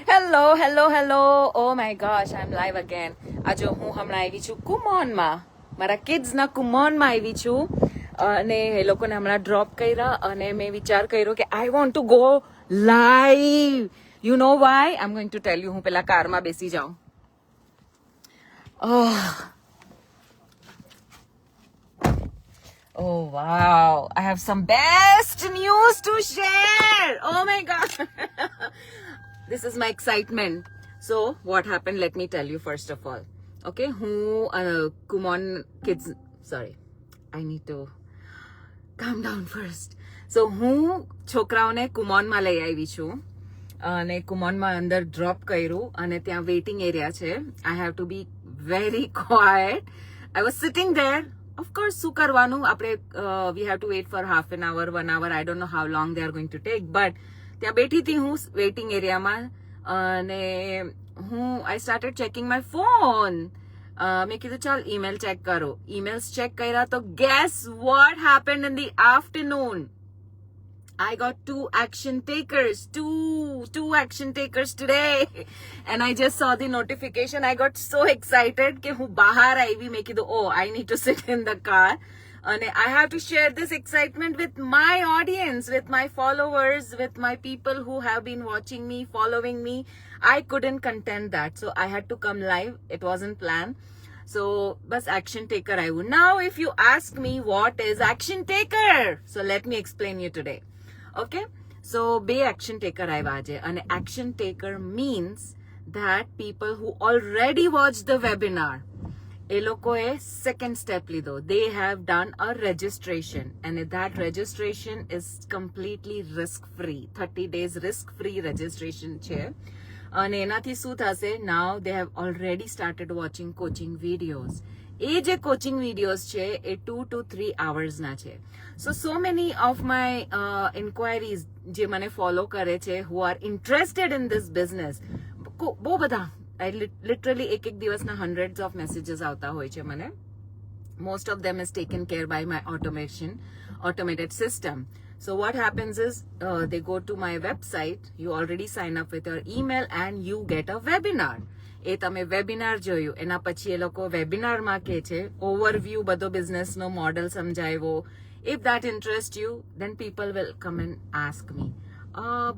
Hello oh my gosh I am live again. આ જો હું હમણાં આવી છું કુમોનમાં, મારા કિડ્સના કુમોનમાં આવી છું અને એ લોકોને હમણાં ડ્રોપ કર્યા અને મેં વિચાર કર્યો કે I want to go live. You know why? I am going to tell you. હું પેલા કારમાં બેસી જાઉં. Oh wow, I have some best news to share. Oh my god. This is my excitement. So what happened, let me tell you first of all. Okay, who Kumon kids, sorry, I need to calm down first. So હું છોકરાઓને કુમોનમાં લઈ આવી છું અને કુમોનમાં અંદર drop કર્યું અને ત્યાં વેઇટિંગ એરિયા છે. I have to be very quiet. I was sitting there. Of course, શું કરવાનું આપણે, we have to wait for half an hour, 1 hour. I don't know how long they are going to take. But ત્યાં બેઠી હતી હું waiting એરિયામાં અને I started checking my phone. મેં કીધું ચાલ ઈમેલ ચેક કરો. ઈમેલ્સ ચેક કર્યા તો guess what happened in the afternoon? I got two action takers today. And I just saw the notification. I got so excited કે હું બહાર આવી. મેં કીધું oh, I need to sit in the car. And I have to share this excitement with my audience, with my followers, with my people who have been watching me, following me. I couldn't contain that. So I had to come live. It wasn't planned. So, bas action taker I would. Now, if you ask me what is action taker, so let me explain you today. Okay, so બે action taker આવ્યા છે અને action taker means that people who already watched the webinar, એ લોકોએ second step લીધો. They have done a registration and that registration is completely risk free. 30 days risk free registration છે અને એનાથી શું થશે? Now they have already started watching coaching videos. એ જે coaching videos છે એ 2 to 3 hours ના છે. So many of my inquiries જે મને ફોલો કરે છે, who are interested in this business, બહુ બધા, I literally એક દિવસના hundreds of messages આવતા હોય છે મને. Most of them is taken care by my automated system. So what happens is they go to my website, you already sign up with your email and you get a webinar. એ તમે webinar જોયું, એના પછી એ લોકો વેબિનારમાં કહે છે overview, બધો બિઝનેસનો મોડલ સમજાવ્યો. If that interest you, then people will come and ask me.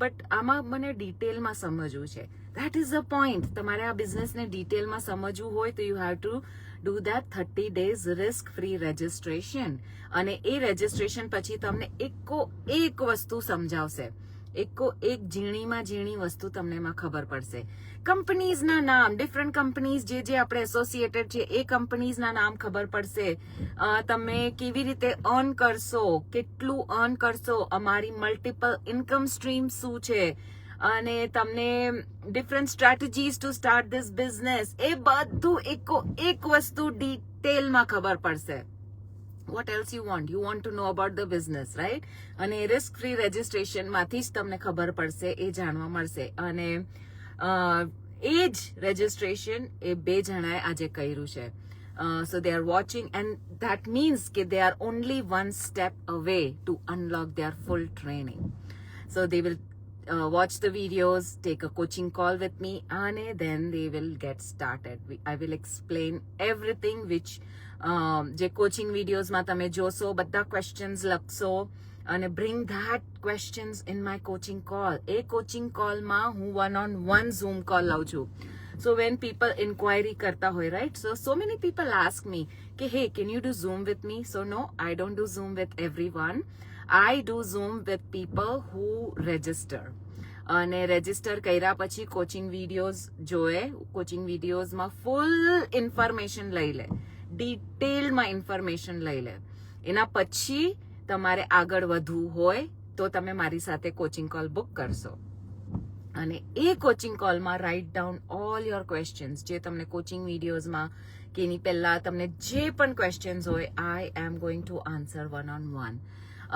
But આમાં મને ડિટેલમાં સમજવું છે. That is the point. તમારે આ બિઝનેસને ડિટેલમાં સમજવું હોય તો you have to do that 30 days risk free registration. અને એ રજિસ્ટ્રેશન પછી તમને એક વસ્તુ સમજાવશે. એક ઝીણીમાં ઝીણી વસ્તુ તમને એમાં ખબર પડશે. કંપનીઝના નામ, ડિફરન્ટ કંપનીઝ જે આપણે એસોસિએટેડ છે એ કંપનીઝના નામ ખબર પડશે. તમે કેવી રીતે અર્ન કરશો, કેટલું અર્ન કરશો, અમારી મલ્ટિપલ ઇન્કમ સ્ટ્રીમ શું છે અને તમને different strategies to start this business, એ બધું એક વસ્તુ ડિટેલમાં ખબર પડશે. What else you want? You want to know about the business, right? અને risk free registration માંથી જ તમને ખબર પડશે, એ જાણવા મળશે. અને એ જ registration એ બે જણાએ આજે કર્યું છે. So they are watching and that means કે they are only one step away to unlock their full training. So they will watch the videos, take a coaching call with me and then they will get started. I will explain everything which જે coaching વિડીયોઝમાં તમે જોશો, બધા questions લખશો અને bring that questions in my coaching call. એ coaching કોલમાં હું 1-on-1 Zoom call લઉં છું. So when people inquiry કરતા હોય, right? So many people ask me કે hey, can you do Zoom with me? So no, I don't do Zoom with everyone. I do Zoom with people who register. અને register કર્યા પછી coaching videos જોએ, coaching વિડીયોઝમાં ફૂલ information લઈ લે, ડિટેલમાં information લઈ લે. એના પછી તમારે આગળ વધવું હોય તો તમે મારી સાથે કોચિંગ કોલ બુક કરશો. અને એ કોચિંગ કોલમાં write down all your questions જે તમને કોચિંગ વિડીયોઝમાં કે એની પહેલાં તમને જે પણ ક્વેશ્ચન્સ હોય, I am going to answer 1-on-1.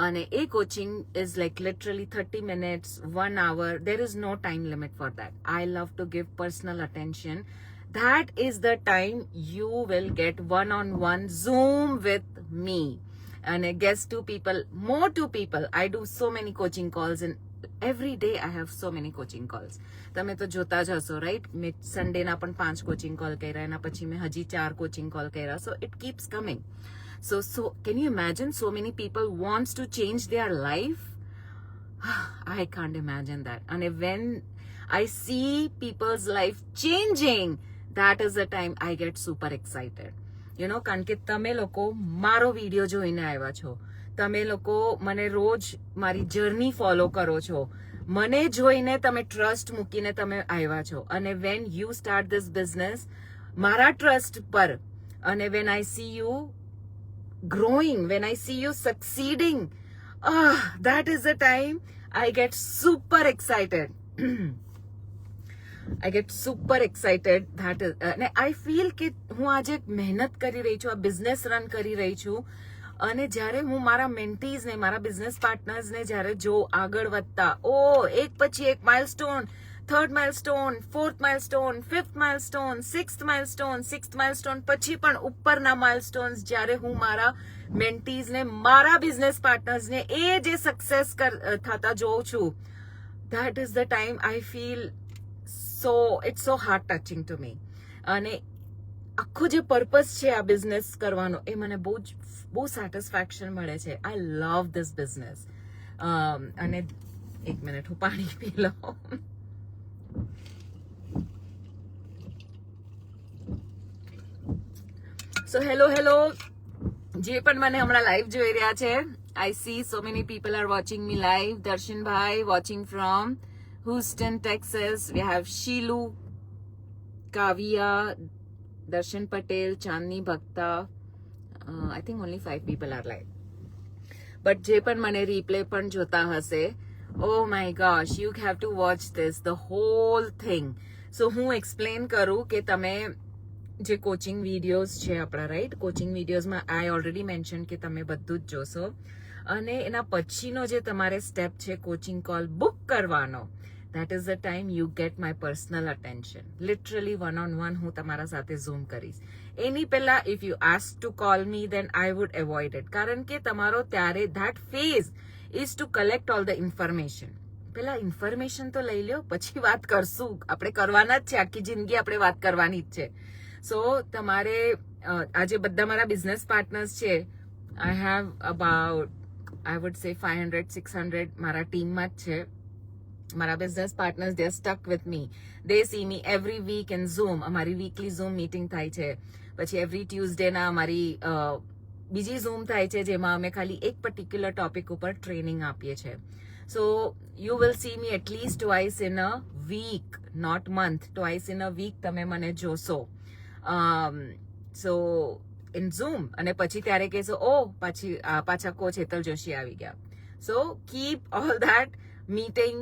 અને એ coaching is like literally 30 minutes, 1 hour. There is no time limit for that. I love to give personal attention. That is the time you will get 1-on-1 Zoom with me. And I guess 2 people, more 2 people. I do so many coaching calls in every day I have so many coaching calls. તમે તો જોતા જ હશો, right? મેં સન્ડેના પણ 5 coaching call કર્યા, એના પછી મેં હજી 4 કોચિંગ કોલ કર્યા. So it keeps coming. So can you imagine so many people wants to change their life? I can't imagine that. And when I see people's life changing, that is the time I get super excited. You know, કારણ કે તમે લોકો મારો video જોઈને આવ્યા છો, તમે લોકો મને રોજ મારી જર્ની ફોલો કરો છો, મને જોઈને તમે ટ્રસ્ટ મૂકીને તમે આવ્યા છો. અને when you start this business, મારા ટ્રસ્ટ પર, અને when I see you growing, when I see you succeeding, that is the time I get super excited. I get super excited. That is, and I feel કે હું આજે મહેનત કરી રહી છું, આ બિઝનેસ રન કરી રહી છું, અને જ્યારે હું મારા મેન્ટીઝને, મારા બિઝનેસ પાર્ટનર્સને જ્યારે જો આગળ વધતા, એક પછી એક milestone, 3rd milestone, 4th milestone, 5th milestone, 6th milestone, 6th milestone, પછી પણ ઉપરના માઇલસ્ટોન્સ જ્યારે હું મારા મેન્ટીઝને, મારા બિઝનેસ પાર્ટનર્સને એ જે સક્સેસ થતા જોઉં છું, that is the time I feel so, it's so heart touching to me. અને આખો જે પર્પસ છે આ બિઝનેસ કરવાનો, એ મને બહુ સેટિસ્ફેક્શન મળે છે. આઈ લવ ધીસ બિઝનેસ. અને એક મિનિટ હું પાણી પી લઉં. સો હેલો જે પણ મને હમણાં લાઈવ જોઈ રહ્યા છે, I see so many people are watching me live. Darshan bhai watching from Houston, Texas. We have Shilu, Kavya, Darshan Patel, Chandni Bhakta. I think only 5 people are live. But જે પણ મને replay પણ જોતા હશે, oh my gosh, you have to watch this, the whole thing. So હું explain કરું કે તમે જે કોચિંગ વિડીયોઝ છે આપણા, રાઈટ? કોચિંગ વિડીયોઝમાં આઈ ઓલરેડી મેન્શન કે તમે બધું જ જોશો, અને એના પછીનો જે તમારે સ્ટેપ છે કોચિંગ કોલ બુક કરવાનો, that is the time you get my personal attention. Literally one-on-one હું તમારા સાથે ઝૂમ કરીશ. એની પહેલા if you ask to call me, then I would avoid it. કારણ કે તમારો ત્યારે that phase is to collect all the information. પહેલા ઇન્ફોર્મેશન તો લઈ લ્યો, પછી વાત કરશું. આપણે કરવાના જ છે, આખી જિંદગી આપણે વાત કરવાની જ છે. સો તમારે આજે બધા મારા બિઝનેસ પાર્ટનર્સ છે, I have about, I would say 500-600 મારા ટીમમાં જ છે. મારા business partners, they are stuck with me. They see me every week in Zoom. અમારી વીકલી ઝૂમ મીટિંગ થાય છે. પછી એવરી ટ્યુઝડેના અમારી બીજી ઝૂમ થાય છે, જેમાં અમે ખાલી એક પર્ટિક્યુલર ટોપિક ઉપર ટ્રેનિંગ આપીએ છીએ. So you will see me at least twice in a week, not month, twice in a week તમે મને જોશો. So in Zoom. અને પછી ત્યારે કહેશો, પાછા કોચ હેતલ જોશી આવી ગયા. સો keep all that meeting,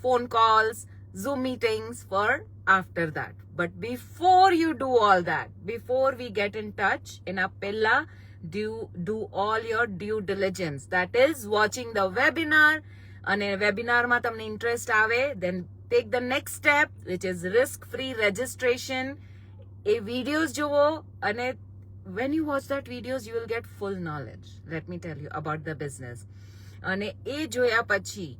phone calls, Zoom meetings for after that. But before you do all that, before we get in touch, એના પહેલા do all your due diligence. That is watching the webinar. અને વેબિનારમાં તમને interest આવે, then take the next step, which is risk-free registration. A videos જુઓ, અને when you watch that videos, you will get full knowledge. Let me tell you about the business. અને એ જોયા પછી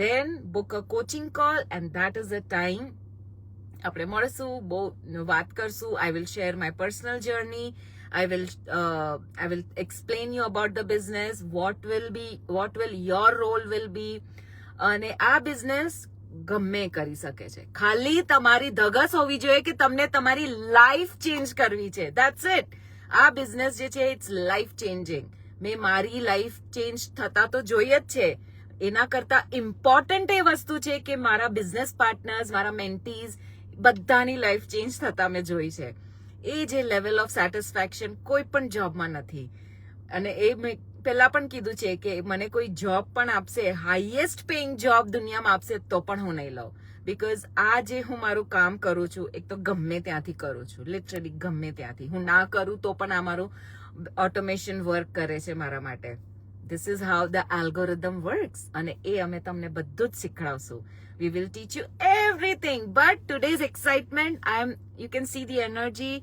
then book a coaching call, and that is the time આપણે મળશું, બહુ વાત કરશું. I will share my personal journey. I will explain you about the business, what will your role will be. અને આ બિઝનેસ ગમે કરી શકે છે, ખાલી તમારી ધગસ હોવી જોઈએ કે તમને તમારી લાઈફ ચેન્જ કરવી છે. That's it. આ બિઝનેસ જે છે, ઇટ્સ લાઈફ ચેન્જિંગ. મેં મારી લાઈફ ચેન્જ થતા તો જોઈએ જ છે, એના કરતા ઇમ્પોર્ટન્ટ એ વસ્તુ છે કે મારા બિઝનેસ પાર્ટનર્સ, મારા મેન્ટીઝ, બધાની લાઈફ ચેન્જ થતા મેં જોઈ છે. એ જે લેવલ ઓફ સેટિસ્ફેક્શન કોઈ પણ જોબમાં નથી. અને એ મેં પહેલા પણ કીધું છે કે મને કોઈ જોબ પણ આપશે, હાઈએસ્ટ પેઇંગ જોબ દુનિયામાં આપશે, તો પણ હું નહીં લઉં. બીકોઝ આ જે હું મારું કામ કરું છું, એક તો ગમે ત્યાંથી કરું છું, લિટરલી ગમે ત્યાંથી. હું ના કરું તો પણ આ મારું ઓટોમેશન વર્ક કરે છે મારા માટે. This is how the algorithm works. અને એ અમે તમને બધું જ શીખડાવશું. We will teach you everything. But today's excitement, you can see the energy,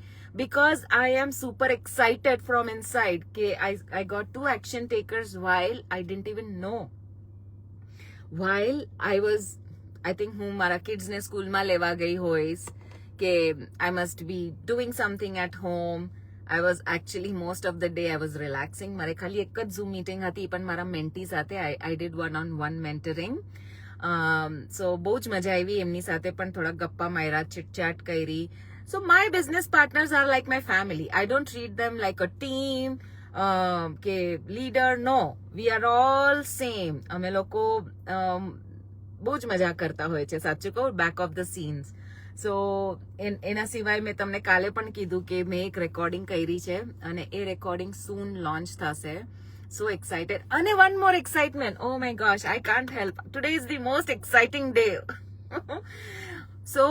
because I am super excited from inside. I got 2 action takers while I didn't even know while I think હું મારા કિડ્સને સ્કૂલમાં લેવા ગઈ હોઈશ કે I must be doing something at home. I was actually most of the day I was relaxing. મારે ખાલી એક જ ઝૂમ મીટિંગ હતી પણ મારા મેન્ટી સાથે I did one-on-one mentoring. So બહુ જ મજા આવી એમની સાથે પણ થોડા ગપ્પા માર્યા, ચિટચાટ કરી. So my business partners are like my family. I don't treat them like a team કે leader. No, we are all same. અમે લોકો બહુ જ મજા કરતા હોય છે, સાચું કહું, બેક ઓફ ધ સીન્સ. સો એના સિવાય મેં તમને કાલે પણ કીધું કે મેં એક રેકોર્ડિંગ કરી છે અને એ રેકોર્ડિંગ સૂન લોન્ચ થશે. So excited. And one more excitement. Oh my gosh, I can't help. Today is the most exciting day. So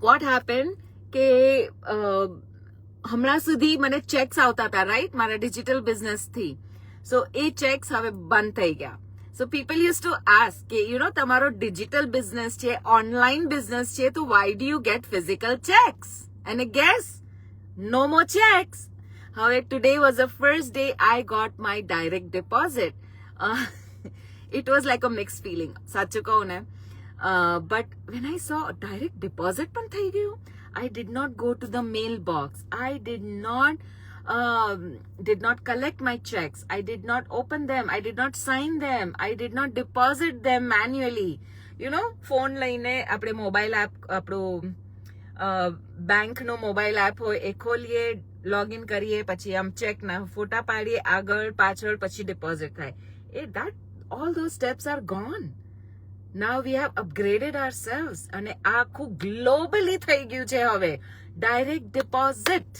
what happened કે હમણાં સુધી મને ચેક્સ આવતા હતા, રાઈટ, મારા ડિજિટલ બિઝનેસ થી. સો એ ચેક્સ હવે બંધ થઈ ગયા. So people used to ask કે તમારો ડિજિટલ બિઝનેસ છે, ઓનલાઈન બિઝનેસ છે, તો why do you get physical checks? And guess, no more checks. However, today was the first day I got my direct deposit. It was like a mixed feeling. સાચું કહું ને. But when I saw direct deposit પણ થઈ ગયું, I did not go to the mailbox. I did not collect my checks. I did not open them. I did not sign them. I did not deposit them manually. Phone લઈને આપણે mobile app, આપણું બેંકનો mobile app હોય એ ખોલીએ, login કરીએ, પછી આમ ચેકના ફોટા પાડીએ, આગળ પાછળ, પછી ડિપોઝિટ થાય. All those steps are gone. Now we have upgraded ourselves અને આ આખું ગ્લોબલી થઈ ગયું છે હવે ડાયરેક્ટ ડિપોઝિટ.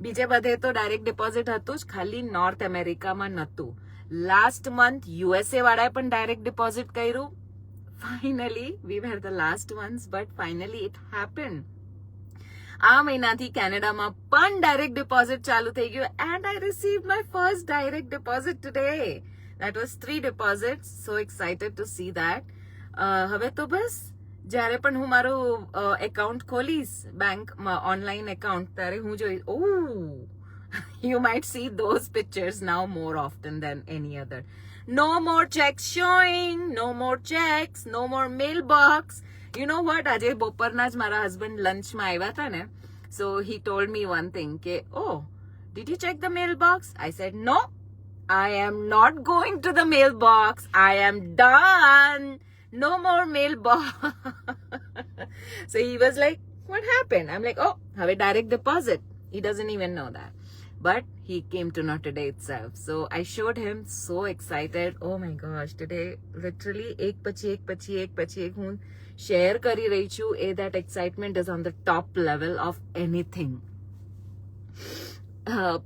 બીજે બધે તો ડાયરેક્ટ ડિપોઝિટ હતું જ, ખાલી નોર્થ અમેરિકામાં નહોતું. લાસ્ટ મંથ USA વાળાએ પણ ડાયરેક્ટ ડિપોઝિટ કર્યું. Finally we were the last ones, but finally it happened. આ મહિનાથી કેનેડામાં પણ ડાયરેક્ટ ડિપોઝિટ ચાલુ થઈ ગયું and I received my first direct deposit today. That was 3 deposits. So excited to see that. હવે તો બસ જ્યારે પણ હું મારું એકાઉન્ટ ખોલીશ બેંકમાં, ઓનલાઈન એકાઉન્ટ, ત્યારે હું જોઈશ, you might see those pictures now more often than any other. No more checks showing, no more checks, no more mailbox. You know what? આજે બપોરના જ મારા હસબન્ડ લંચમાં આવ્યા હતા ને, so he told me one thing કે did you check the mailbox? I said no, I am not going to the mailbox. I am done. No more mailbox. So he was like, what happened? I'm like, have a direct deposit. He doesn't even know that. But he came to know today itself. So I showed him, so excited. Oh my gosh, today literally એક પછી એક હું share કરી રહી છું. That excitement is on the top level of anything.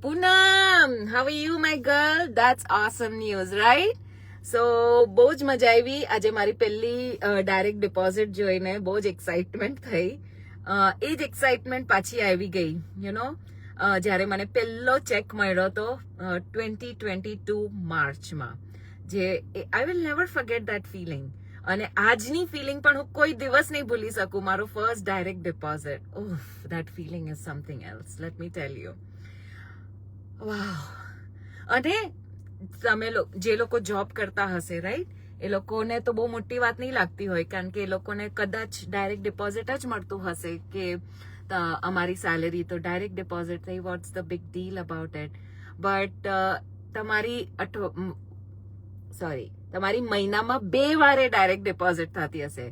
Poonam, how are you, my girl? That's awesome news, right? So બહુ જ મજા આવી. આજે મારી પહેલી ડાયરેક્ટ ડિપોઝિટ જોઈને બહુ જ એક્સાઇટમેન્ટ થઈ. એ જ એક્સાઇટમેન્ટ પાછી આવી ગઈ, જ્યારે મને પહેલો ચેક મળ્યો હતો 2022 માર્ચમાં. જે I will never forget that feeling. અને આજની ફિલિંગ પણ હું કોઈ દિવસ નહીં ભૂલી શકું. મારું first direct deposit, that feeling is something else, let me tell you. Wow. અને તમે જે લોકો જોબ કરતા હશે, રાઈટ, એ લોકોને તો બહુ મોટી વાત નહીં લાગતી હોય, કારણ કે એ લોકોને કદાચ ડાયરેક્ટ ડિપોઝિટ જ મળતું હશે કે અમારી સેલેરી તો ડાયરેક્ટ ડિપોઝિટ થઈ, what's the big deal about it. But તમારી મહિનામાં 2 વારે ડાયરેક્ટ ડિપોઝિટ થતી હશે.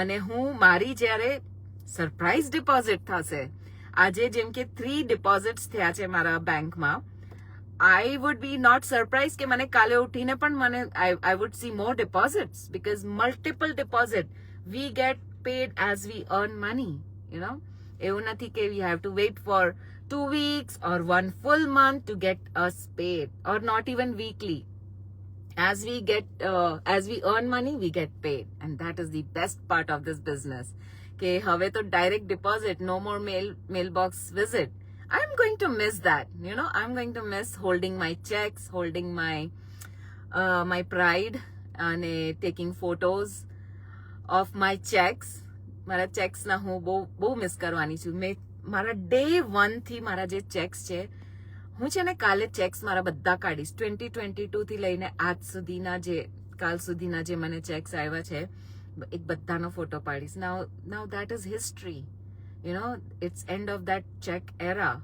અને મારી જ્યારે સરપ્રાઇઝ ડિપોઝિટ થશે, આજે જેમ કે 3 ડિપોઝિટ્સ થયા છે મારા બેંકમાં, I would be not surprised કે મને કાલે ઉઠીને પણ I would see more deposits, because multiple deposit, we get paid as we earn money, એવું નથી કે we have to wait for 2 weeks or 1 full month to get us paid, or not even weekly. As we earn money, we get paid, and that is the best part of this business. કે હવે તો direct deposit, no more mailbox visit. I'm going to miss that, I'm going to miss holding my checks, holding my pride, and taking photos of my checks. મારા ચેક્સના હું બહુ miss કરવાની છું. મારા day 1 થી મારા જે ચેક્સ છે, હું છે ને કાલે ચેક્સ મારા બધા કાઢીશ. 2022 થી લઈને આજ સુધીના જે કાલ સુધીના જે મને ચેક્સ આવ્યા છે એક બધાનો ફોટો પાડીશ. Now that is history, you know, it's end of that check era.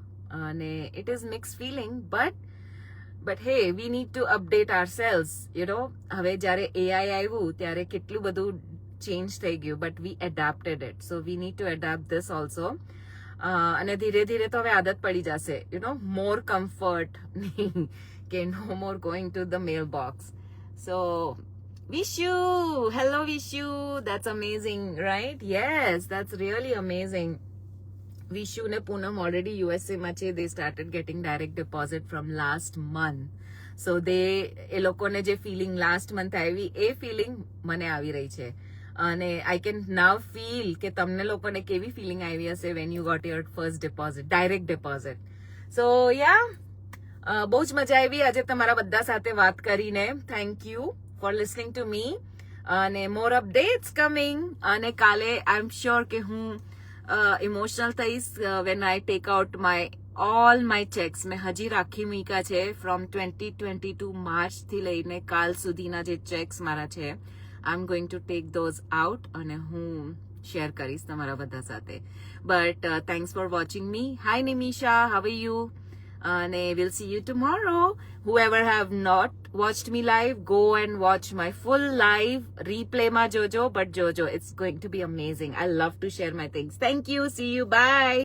અને it is mix feeling, but hey, we need to update ourselves, you know. હવે જ્યારે એઆઈ આવ્યું ત્યારે કેટલું બધું ચેન્જ થઈ ગયું, but we adapted it. So V need two adept this also. અને ધીરે ધીરે તો હવે આદત પડી જશે, યુ નો, મોર કમ્ફર્ટ કે no more going to the mail box. So Vishu, hello Vishu, that's amazing, right? Yes, that's really amazing. Vishu ne Poonam already USA માં છે. They started getting direct deposit from last month. So એ લોકોને જે feeling last month આવી એ feeling મને આવી રહી છે. અને આઈ કેન નાવ ફીલ કે તમને લોકોને કેવી ફિલિંગ આવી હશે when you got your first deposit, direct deposit. So yeah, બહુ જ મજા આવી આજે તમારા બધા સાથે વાત કરીને. Thank you for listening to me. અને મોર અપડેટ્સ કમિંગ. અને કાલે આઈ એમ શ્યોર કે હું ઇમોશનલ થઈશ when I take out all my cheques. મેં હજી રાખી મૂક્યા છે ફ્રોમ 2022 માર્ચથી લઈને કાલ સુધીના જે ચેક્સ મારા છે. I am going to take those out અને હું શેર કરીશ તમારા બધા સાથે. But thanks for watching me. Hi Nimisha, how are you? And we'll see you tomorrow. Whoever have not watched me live, go and watch my full live replay ma Jojo. But Jojo, it's going to be amazing. I love to share my things. Thank you. See you. Bye.